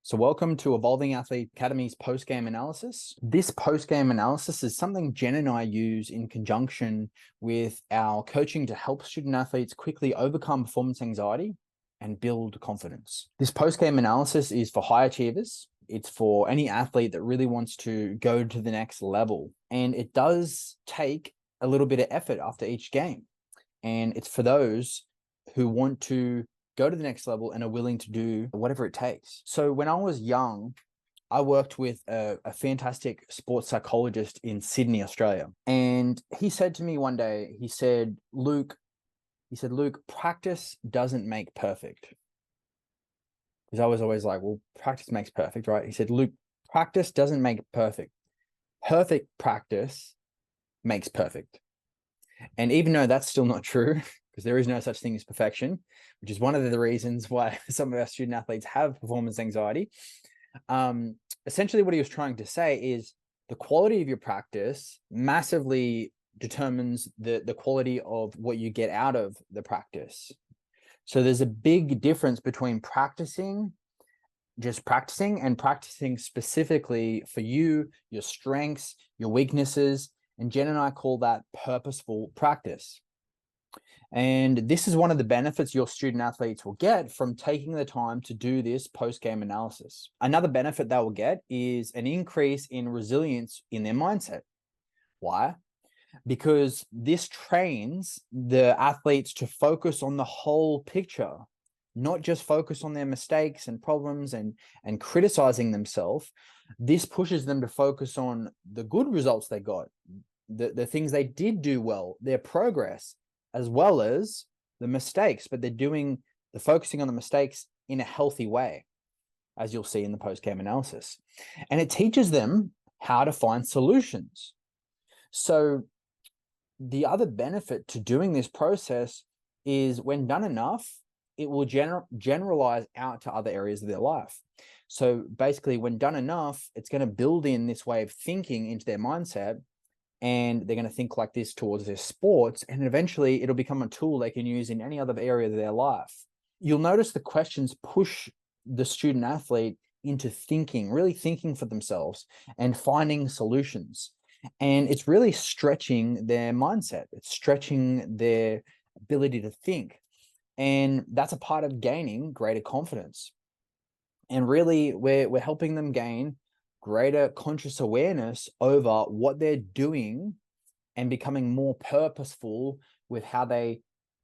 So welcome to Evolving Athlete Academy's post-game analysis. This post-game analysis is something Jen and I use in conjunction with our coaching to help student athletes quickly overcome performance anxiety and build confidence. This post-game analysis is for high achievers. It's for any athlete that really wants to go to the next level. And it does take a little bit of effort after each game. And it's for those who want to go to the next level and are willing to do whatever it takes. So when I was young, I worked with a fantastic sports psychologist in Sydney, Australia. And he said to me one day, Luke, practice doesn't make perfect. Because I was always like, well, practice makes perfect, right? He said, Luke, practice doesn't make perfect. Perfect practice makes perfect. And even though that's still not true, because there is no such thing as perfection, which is one of the reasons why some of our student athletes have performance anxiety. Essentially what he was trying to say is the quality of your practice massively determines the quality of what you get out of the practice. So there's a big difference between just practicing and practicing specifically for you, your strengths, your weaknesses, and Jen and I call that purposeful practice. And this is one of the benefits your student athletes will get from taking the time to do this post-game analysis. Another benefit they will get is an increase in resilience in their mindset. Why? Because this trains the athletes to focus on the whole picture, not just focus on their mistakes and problems and criticizing themselves. This pushes them to focus on the good results they got, the things they did do well, their progress, as well as the mistakes, but they're focusing on the mistakes in a healthy way, as you'll see in the post-game analysis. And it teaches them how to find solutions. So the other benefit to doing this process is when done enough, it will generalize out to other areas of their life. So basically, when done enough, it's going to build in this way of thinking into their mindset, and they're going to think like this towards their sports, and eventually it'll become a tool they can use in any other area of their life. You'll notice the questions push the student athlete into thinking, really thinking for themselves and finding solutions. And it's really stretching their mindset. It's stretching their ability to think. And that's a part of gaining greater confidence. And really, we're helping them gain greater conscious awareness over what they're doing and becoming more purposeful with how they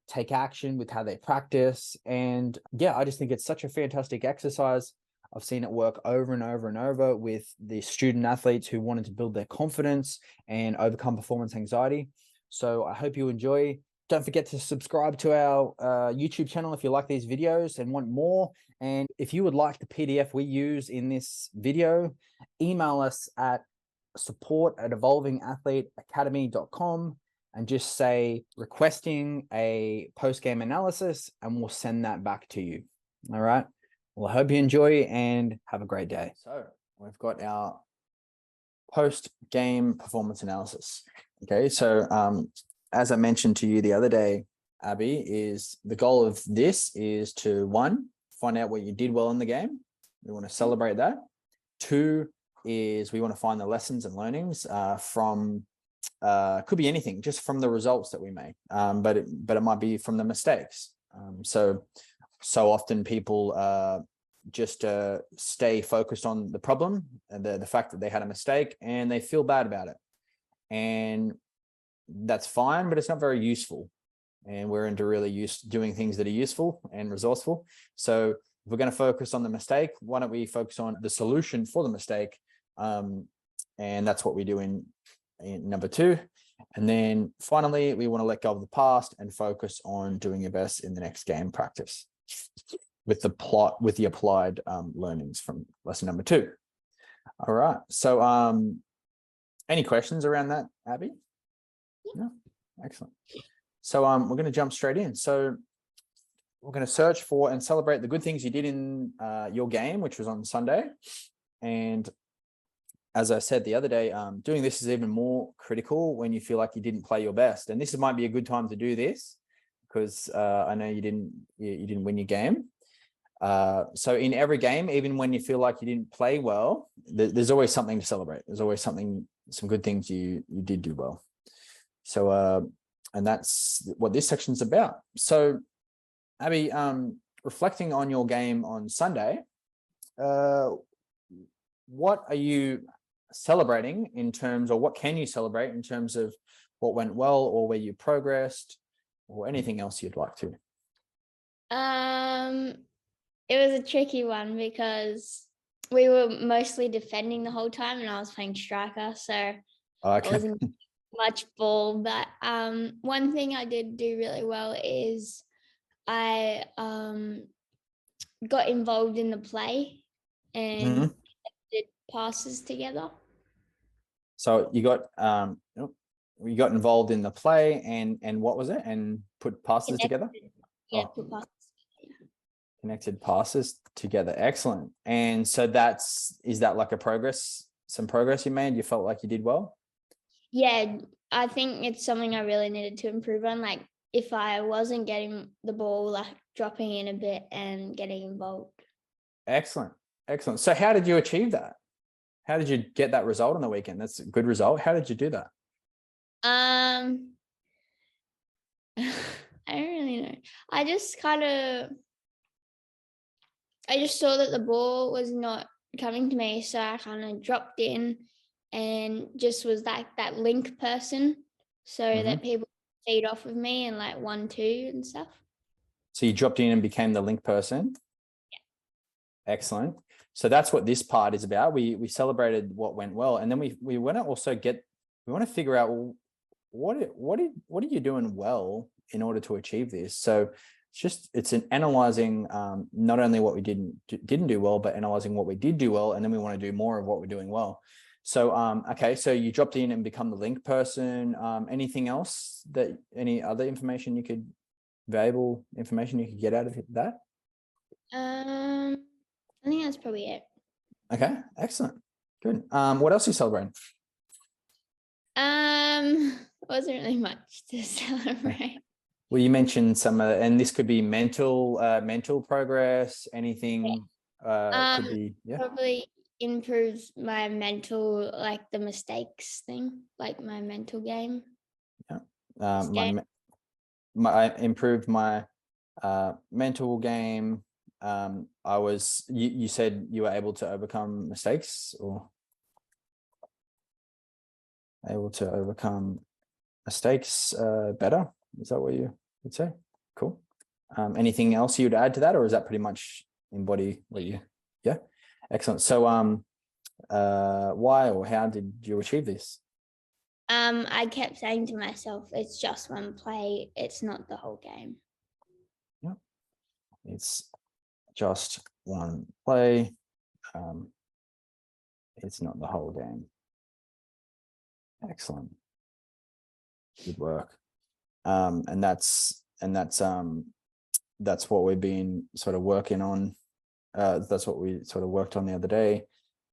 take action, with how they practice. And yeah, I just think it's such a fantastic exercise. I've seen it work over and over and over with the student athletes who wanted to build their confidence and overcome performance anxiety. So I hope you enjoy. Don't forget to subscribe to our YouTube channel if you like these videos and want more. And if you would like the PDF we use in this video, email us at support@evolvingathleteacademy.com and just say requesting a post-game analysis, and we'll send that back to you. All right. Well, I hope you enjoy and have a great day. So we've got our post-game performance analysis. Okay. So, as I mentioned to you the other day, Abby, is the goal of this is to, 1, find out what you did well in the game. We want to celebrate that. 2 is we want to find the lessons and learnings from, could be anything, just from the results that we make, but it might be from the mistakes. So often people just stay focused on the problem and the fact that they had a mistake, and they feel bad about it. And that's fine, but it's not very useful. And we're into really doing things that are useful and resourceful. So if we're going to focus on the mistake, why don't we focus on the solution for the mistake? And that's what we do in number 2. And then finally, we want to let go of the past and focus on doing your best in the next game practice with the applied learnings from lesson number 2. All right. So any questions around that, Abby? No? Excellent. So we're going to jump straight in. So we're going to search for and celebrate the good things you did in your game, which was on Sunday. And as I said the other day, doing this is even more critical when you feel like you didn't play your best. And this might be a good time to do this because I know you didn't win your game. So in every game, even when you feel like you didn't play well, there's always something to celebrate. There's always some good things you did do well. So, and that's what this section's about. So, Abby, reflecting on your game on Sunday, what are you celebrating in terms, or what can you celebrate in terms of what went well, or where you progressed, or anything else you'd like to? It was a tricky one because we were mostly defending the whole time and I was playing striker, so I Okay. wasn't much ball. But one thing I did do really well is I got involved in the play and did passes together. So you got involved in the play, and what was it? And put passes together? Yeah, Oh, put passes. connected passes together. Excellent. And so is that like some progress you made? You felt like you did well? Yeah, I think it's something I really needed to improve on. Like if I wasn't getting the ball, like dropping in a bit and getting involved. Excellent. Excellent. So how did you achieve that? How did you get that result on the weekend? That's a good result. How did you do that? I don't really know. I just saw that the ball was not coming to me, so I kind of dropped in and just was like that link person so that people feed off of me and like 1-2 and stuff. So you dropped in and became the link person? Yeah. Excellent. So that's what this part is about. We celebrated what went well, and then we want to also figure out, well, what are you doing well in order to achieve this? So it's an analyzing not only what we didn't do well, but analyzing what we did do well, and then we want to do more of what we're doing well. So okay, so you dropped in and become the link person. Anything else any other valuable information you could get out of that? I think that's probably it. Okay, excellent, good. What else are you celebrating? Wasn't really much to celebrate. Well, you mentioned and this could be mental progress, anything. Could be, yeah. Probably improves my mental, like the mistakes thing, like my mental game. Yeah. I improved my mental game. You said you were able to overcome mistakes, or able to overcome mistakes better. Is that what you would say? Cool. Anything else you'd add to that, or is that pretty much embody what you? Yeah. Excellent. So why or how did you achieve this? I kept saying to myself, it's just one play, it's not the whole game. Yeah. It's just one play. It's not the whole game. Excellent. Good work. And that's what we've been sort of working on. That's what we sort of worked on the other day,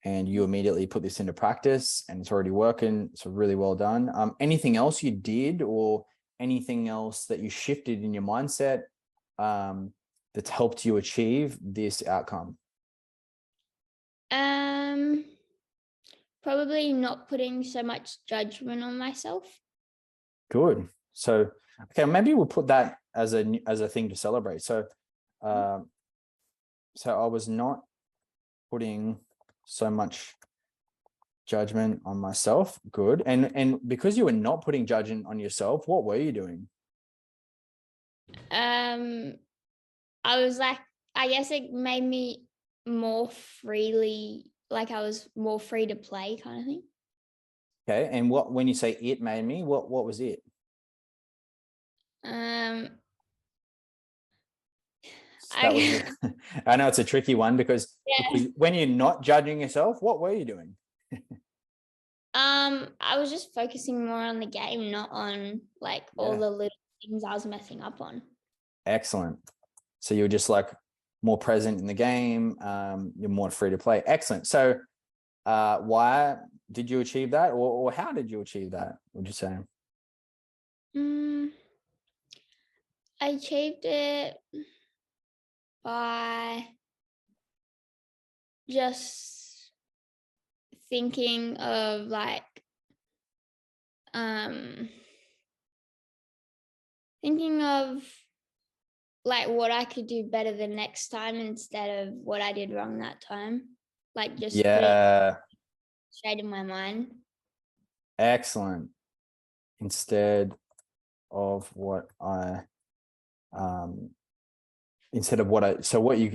and you immediately put this into practice, and it's already working. So really well done. Anything else you did, or anything else that you shifted in your mindset that's helped you achieve this outcome? Probably not putting so much judgment on myself. Good. So, okay, maybe we'll put that as a thing to celebrate. So, I was not putting so much judgment on myself. Good. And because you were not putting judgment on yourself, what were you doing? I was like, I guess it made me more freely, like I was more free to play kind of thing. Okay. And when you say it made me, what was it? I know it's a tricky one because when you're not judging yourself, what were you doing? I was just focusing more on the game, not on like all the little things I was messing up on. Excellent. So you were just like more present in the game. You're more free to play. Excellent. So why did you achieve that, or how did you achieve that, would you say? I achieved it by just thinking of like what I could do better the next time instead of what I did wrong that time. Like just put it Yeah, straight in my mind. excellent. Instead of what I so what you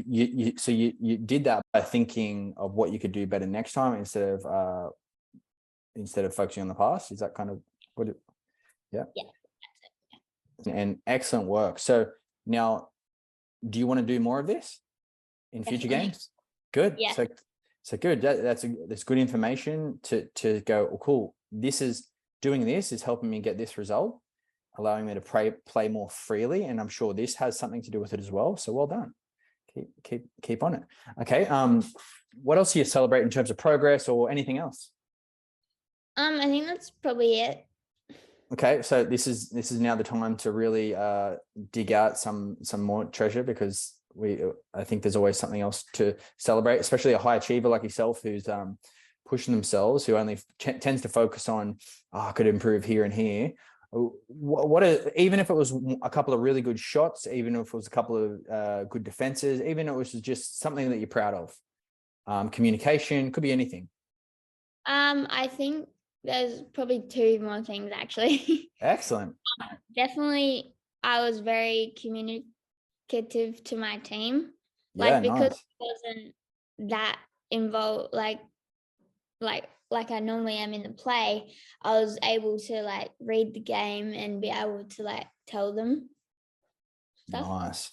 did that by thinking of what you could do better next time instead of focusing on the past. Is that kind of what it? Yeah. Yeah. And excellent work. So now, do you want to do more of this in future Definitely. games? Good. Yeah. So good. That's good information to go, oh, cool. Doing this is helping me get this result, allowing me to play more freely. And I'm sure this has something to do with it as well. So well done. Keep on it. Okay. What else do you celebrate in terms of progress or anything else? I think that's probably it. Okay, so this is now the time to really dig out some more treasure, because I think there's always something else to celebrate, especially a high achiever like yourself who's pushing themselves, who only tends to focus on, I could improve here and here. Even if it was a couple of really good shots, even if it was a couple of good defenses, even if it was just something that you're proud of, communication, could be anything. I think there's probably two more things actually. Excellent. Definitely, I was very communicative to my team. Yeah, because nice. I wasn't that involved, like I normally am in the play, I was able to like read the game and be able to like tell them stuff. Nice.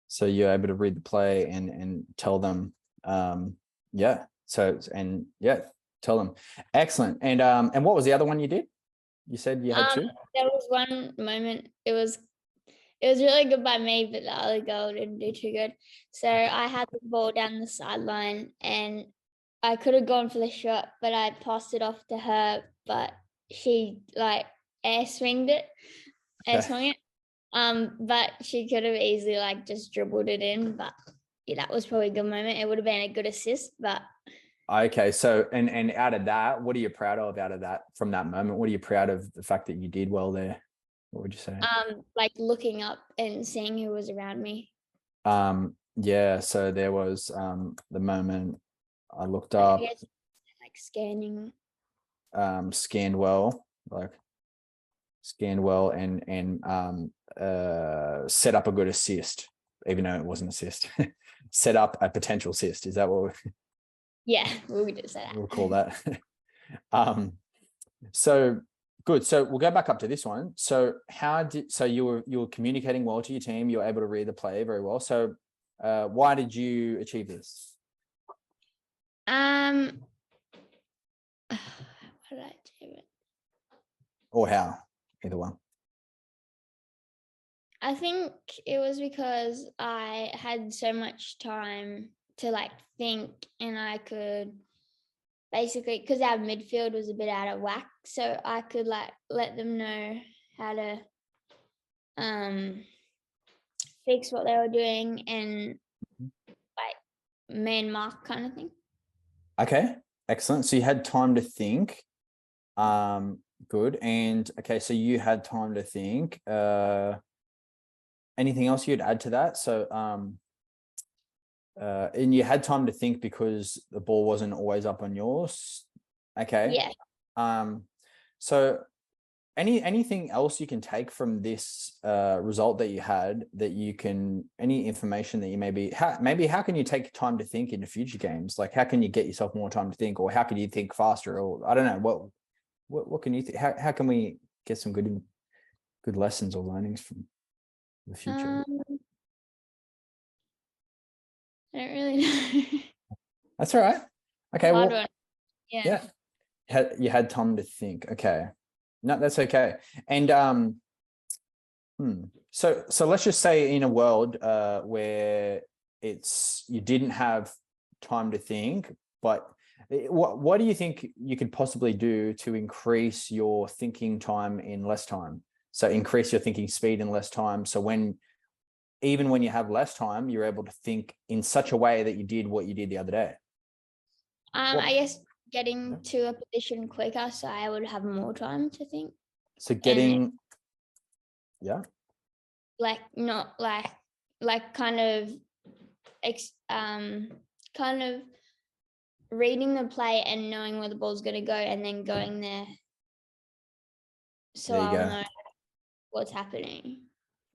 So you're able to read the play and tell them, yeah. So, and yeah, tell them. Excellent. And what was the other one you did? You said you had two? There was one moment, it was really good by me, but the other girl didn't do too good. So I had the ball down the sideline and I could have gone for the shot, but I passed it off to her, but she like swung it. But she could have easily like just dribbled it in, but yeah, that was probably a good moment. It would have been a good assist, but okay. So, and out of that, what are you proud of out of that, from that moment? What are you proud of the fact that you did well there? What would you say? Like looking up and seeing who was around me. Yeah. So there was the moment I looked up, like scanning. Scanned well and set up a good assist, even though it wasn't assist. Set up a potential assist. Is that what Yeah, we would say that. we'll call that? So good. So we'll go back up to this one. So you were communicating well to your team, you were able to read the play very well. So why did you achieve this? How did I achieve it? Or how? Either one. I think it was because I had so much time to like think, and I could basically, because our midfield was a bit out of whack, so I could like let them know how to fix what they were doing and like man mark kind of thing. Okay, excellent. So you had time to think. Good. And okay, so you had time to think. Anything else you'd add to that? So and you had time to think because the ball wasn't always up on yours. Okay. Yeah. So anything else you can take from this result that you had, that you can, any information that you how can you take time to think into future games? Like, how can you get yourself more time to think, or how can you think faster? Or I don't know, what can you think? How can we get some good lessons or learnings from the future? I don't really know. That's all right. Okay. Well, yeah. You had time to think. Okay. No, that's okay. And so let's just say in a world where you didn't have time to think, but what do you think you could possibly do to increase your thinking time in less time? So increase your thinking speed in less time. So when even when you have less time, you're able to think in such a way that you did what you did the other day? I guess getting to a position quicker, so I would have more time to think. So getting, yeah. Like not like kind of reading the play and knowing where the ball's going to go and then going there. So I'll know what's happening.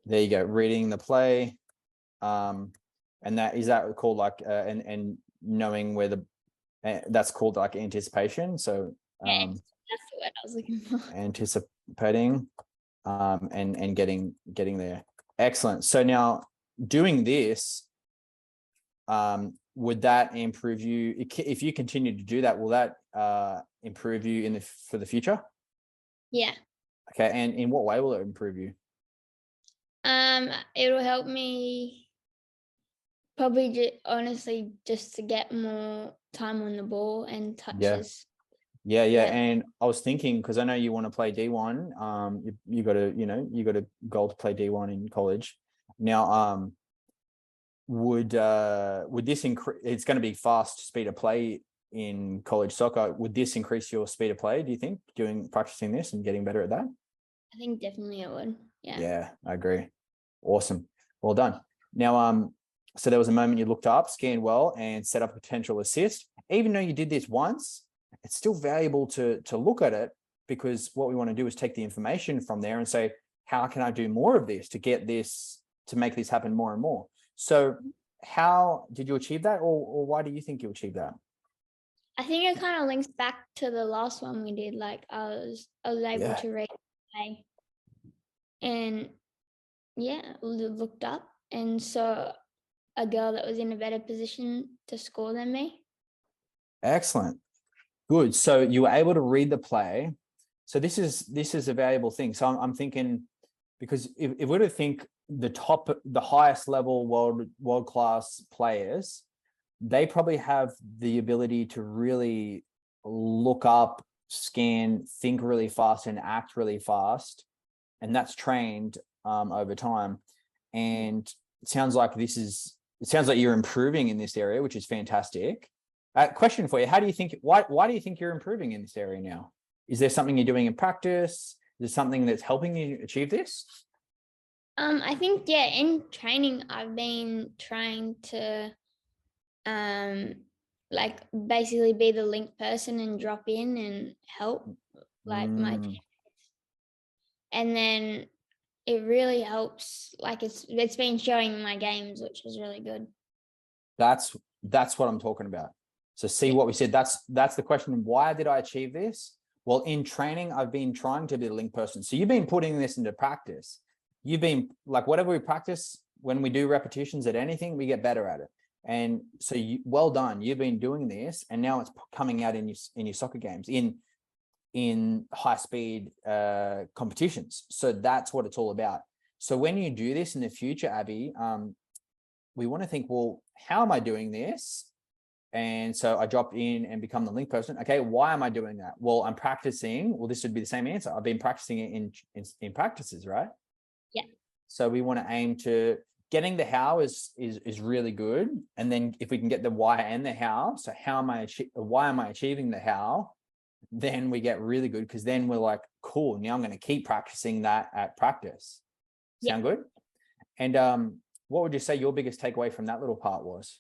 There you go. Reading the play. And that, is that called like, and knowing where the, that's called like anticipation. So, yeah, that's the word I was looking for. Anticipating, and getting there. Excellent. So now doing this, would that improve you if you continue to do that? Will that improve you for the future? Yeah. Okay. And in what way will it improve you? It'll help me probably honestly just to get more time on the ball and touches. Yeah. And I was thinking, because I know you want to play D1, you got a goal to play D1 in college. Now, would this increase? It's going to be fast speed of play in college soccer. Would this increase your speed of play, do you think, practicing this and getting better at that? I think definitely it would. Yeah, I agree. Awesome. Well done. Now, so there was a moment you looked up, scanned well, and set up a potential assist. Even though you did this once, it's still valuable to look at it, because what we want to do is take the information from there and say, how can I do more of this to make this happen more and more? So how did you achieve that, or why do you think you achieved that? I think it kind of links back to the last one we did. Like I was able to read play, and looked up and saw a girl that was in a better position to score than me. Excellent. Good. So you were able to read the play. So this is a valuable thing. So I'm thinking, because if we're to think the highest level world-class players, they probably have the ability to really look up, scan, think really fast, and act really fast. And that's trained over time. And it sounds like you're improving in this area, which is fantastic. Question for you: how do you think? Why do you think you're improving in this area now? Is there something you're doing in practice? Is there something that's helping you achieve this? I think in training I've been trying to like basically be the link person and drop in and help like my teammates. And then it really helps. Like it's been showing in my games, which is really good. That's what I'm talking about. So see what we said. That's the question. Why did I achieve this? Well, in training, I've been trying to be the link person. So you've been putting this into practice. You've been like, whatever we practice, when we do repetitions at anything, we get better at it. And so well done. You've been doing this, and now it's coming out in your soccer games, in high speed competitions. So that's what it's all about. So when you do this in the future, Abby, we want to think, well, how am I doing this? And so I drop in and become the link person. Okay, why am I doing that? Well, I'm practicing. Well, this would be the same answer. I've been practicing it in practices, right? Yeah. So we want to aim to getting the how is really good. And then if we can get the why and the how, so why am I achieving the how? Then we get really good, because then we're like, cool, now I'm going to keep practicing that at practice. Sound good? And what would you say your biggest takeaway from that little part was?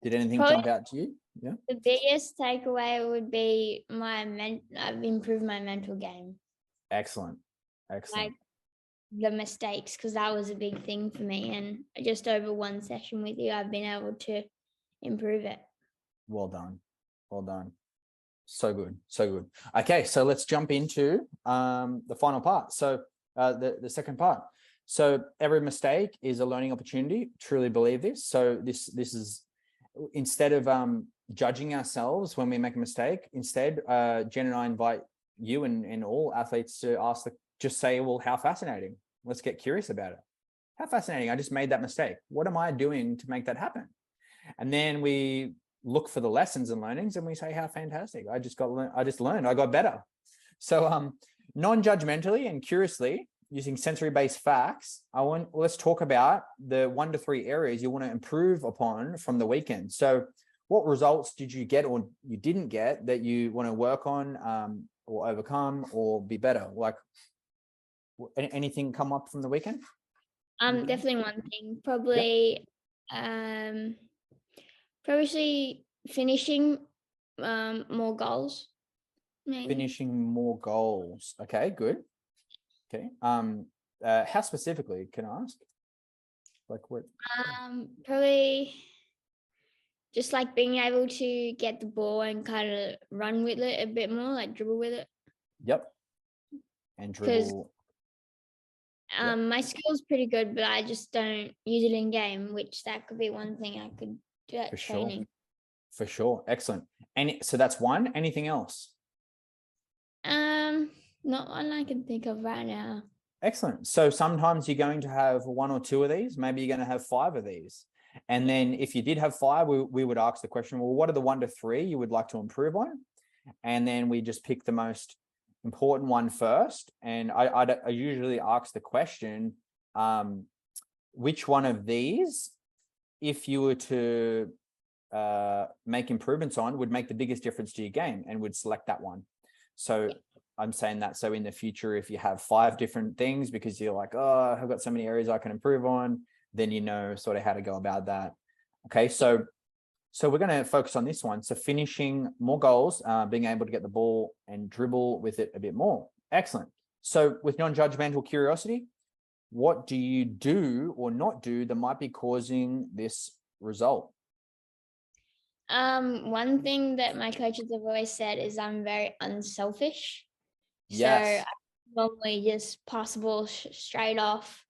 Did anything jump out to you? Yeah. The biggest takeaway would be I've improved my mental game. Excellent. Like the mistakes, because that was a big thing for me. And just over one session with you, I've been able to improve it. Well done. Well done. So good. So good. Okay, so let's jump into the final part. So the second part. So every mistake is a learning opportunity. Truly believe this. So this is, instead of judging ourselves when we make a mistake, instead, Jen and I invite you and all athletes to just say, well, how fascinating. Let's get curious about it. How fascinating. I just made that mistake. What am I doing to make that happen? And then we look for the lessons and learnings, and we say, how fantastic. I just learned. I got better. So non-judgmentally and curiously, using sensory-based facts, let's talk about the 1 to 3 areas you want to improve upon from the weekend. So what results did you get or you didn't get that you want to work on or overcome or be better? Like anything come up from the weekend? Definitely one thing, probably finishing more goals. Maybe. Finishing more goals. Okay, good. Okay. How specifically, can I ask? Like what? Probably just like being able to get the ball and kind of run with it a bit more, like dribble with it. Yep. And Because dribble. my skill's pretty good, but I just don't use it in game, which that could be one thing I could do at training. For sure. Excellent. And so that's one. Anything else? Not one I can think of right now. Excellent. So sometimes you're going to have 1 or 2 of these. Maybe you're going to have 5 of these. And then if you did have 5, we would ask the question, well, what are the 1 to 3 you would like to improve on? And then we just pick the most important one first. And I usually ask the question, which one of these, if you were to make improvements on, would make the biggest difference to your game, and would select that one. So I'm saying that so in the future, if you have 5 different things because you're like, oh, I've got so many areas I can improve on, then you know sort of how to go about that. Okay, so we're going to focus on this one. So finishing more goals, being able to get the ball and dribble with it a bit more. Excellent. So with non-judgmental curiosity, what do you do or not do that might be causing this result? One thing that my coaches have always said is I'm very unselfish. Yes. So I normally just pass the ball straight off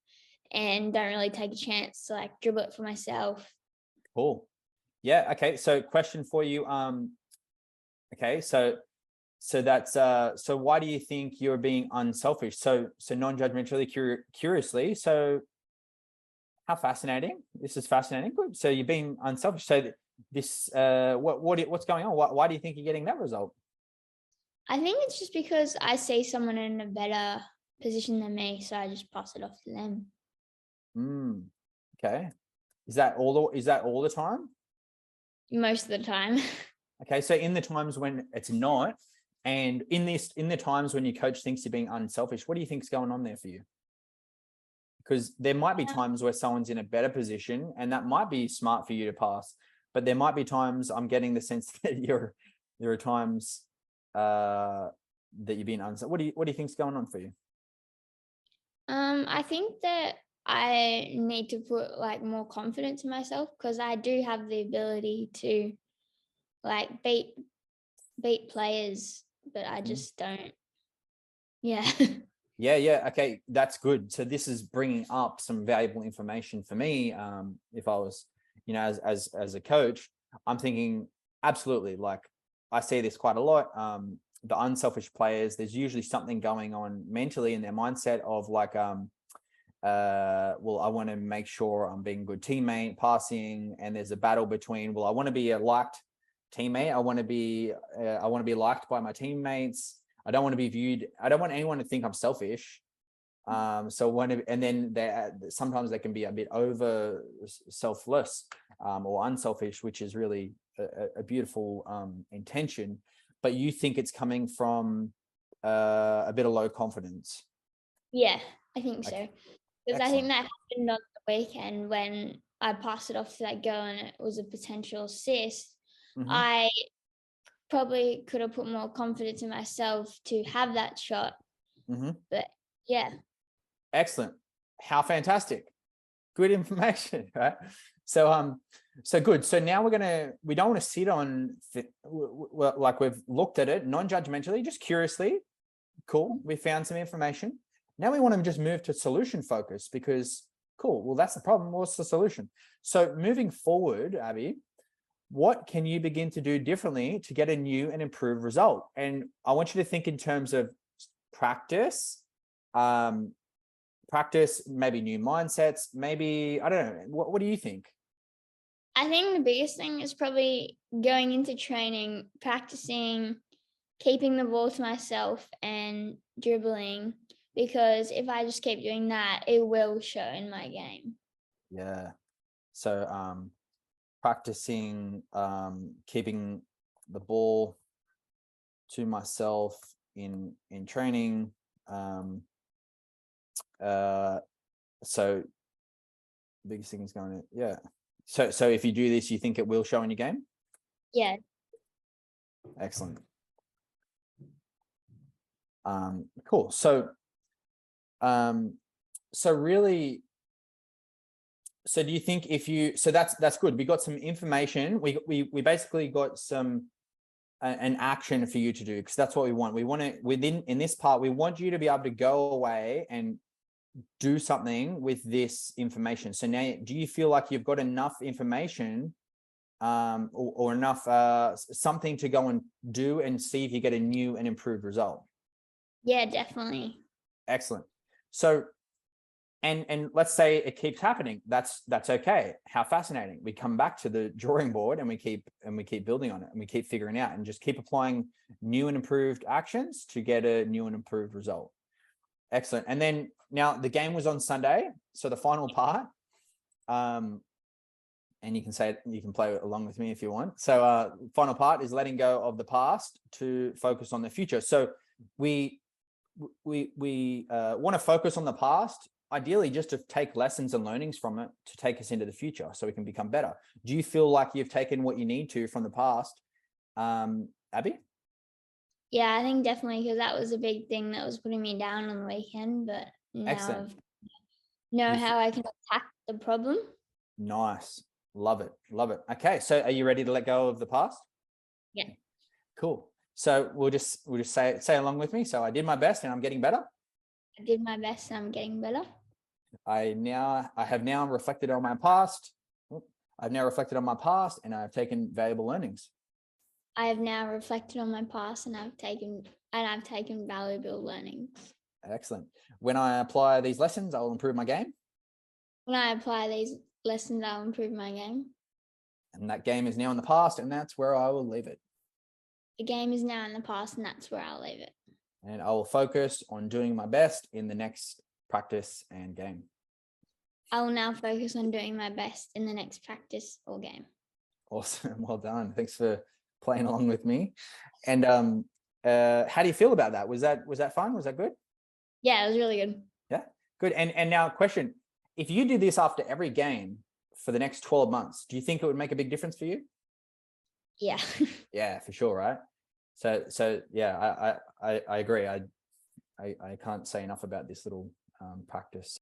and don't really take a chance to like dribble it for myself. Cool. Yeah. Okay. So question for you. Okay. So that's so why do you think you're being unselfish? So non-judgmentally, curiously. So how fascinating. This is fascinating. Good. So you're being unselfish. So this what's going on? Why do you think you're getting that result? I think it's just because I see someone in a better position than me, so I just pass it off to them. Okay. Is that all the time? Most of the time. Okay, so in the times when it's not, and in the times when your coach thinks you're being unselfish, what do you think's going on there for you? Because there might be times where someone's in a better position, and that might be smart for you to pass. But there might be times, I'm getting the sense that there are times that you're being unselfish. What do you think's going on for you? I think that I need to put like more confidence in myself, because I do have the ability to like beat players, but I just don't. Yeah. Yeah. Okay, that's good. So this is bringing up some valuable information for me. If I was, as a coach, I'm thinking absolutely. Like I see this quite a lot. The unselfish players, there's usually something going on mentally in their mindset of like, well, I want to make sure I'm being a good teammate, passing, and there's a battle between, well, I want to be a liked teammate. I want to be liked by my teammates. I don't want to be viewed. I don't want anyone to think I'm selfish. And then sometimes they can be a bit over selfless or unselfish, which is really a beautiful intention. But you think it's coming from a bit of low confidence? Yeah, I think so. Because I think Excellent. that happened on the weekend when I passed it off to that girl and it was a potential assist. Mm-hmm. I probably could have put more confidence in myself to have that shot. Mm-hmm. But yeah. Excellent. How fantastic. Good information, right? So good. So now we don't want to sit on, like we've looked at it non-judgmentally, just curiously. Cool. We found some information. Now we want to just move to solution focus because cool. Well, that's the problem. What's the solution? So moving forward, Abby, what can you begin to do differently to get a new and improved result? And I want you to think in terms of practice, maybe new mindsets, maybe, I don't know. What do you think? I think the biggest thing is probably going into training, practicing, keeping the ball to myself and dribbling because if I just keep doing that, it will show in my game. Yeah. So practicing keeping the ball to myself in training. So biggest thing is going to, yeah. So if you do this, you think it will show in your game? Yeah. Excellent. Cool. So really, so do you think if you, so that's good. We got some information. We basically got some an action for you to do, because that's what we want. We want to, in this part, we want you to be able to go away and do something with this information. So now, do you feel like you've got enough information or enough something to go and do and see if you get a new and improved result? Yeah, definitely. Excellent. So, and let's say it keeps happening. That's okay. How fascinating. We come back to the drawing board and we keep building on it, and we keep figuring out and just keep applying new and improved actions to get a new and improved result. Excellent. And then now the game was on Sunday, so the final part, and you can play along with me if you want. So final part is letting go of the past to focus on the future. So we want to focus on the past, ideally just to take lessons and learnings from it to take us into the future so we can become better. Do you feel like you've taken what you need to from the past, Abby? Yeah, I think definitely, because that was a big thing that was putting me down on the weekend, but now Excellent. I know how I can attack the problem. Nice. Love it. Love it. Okay. So are you ready to let go of the past? Yeah. Cool. So we'll just say along with me. So I did my best and I'm getting better. I did my best and I'm getting better. I have now reflected on my past. I've now reflected on my past and I've taken valuable learnings. I have now reflected on my past and I've taken valuable learnings. Excellent. When I apply these lessons, I will improve my game. When I apply these lessons, I'll improve my game. And that game is now in the past, and that's where I will leave it. The game is now in the past, and that's where I'll leave it. And I will focus on doing my best in the next practice and game. I will now focus on doing my best in the next practice or game. Awesome. Well done. Thanks for playing along with me. And how do you feel about that? Was that fun? Was that good? Yeah, it was really good. Yeah, good. And now question, if you did this after every game for the next 12 months, do you think it would make a big difference for you? Yeah. Yeah, for sure. Right. So yeah, I agree. I can't say enough about this little practice.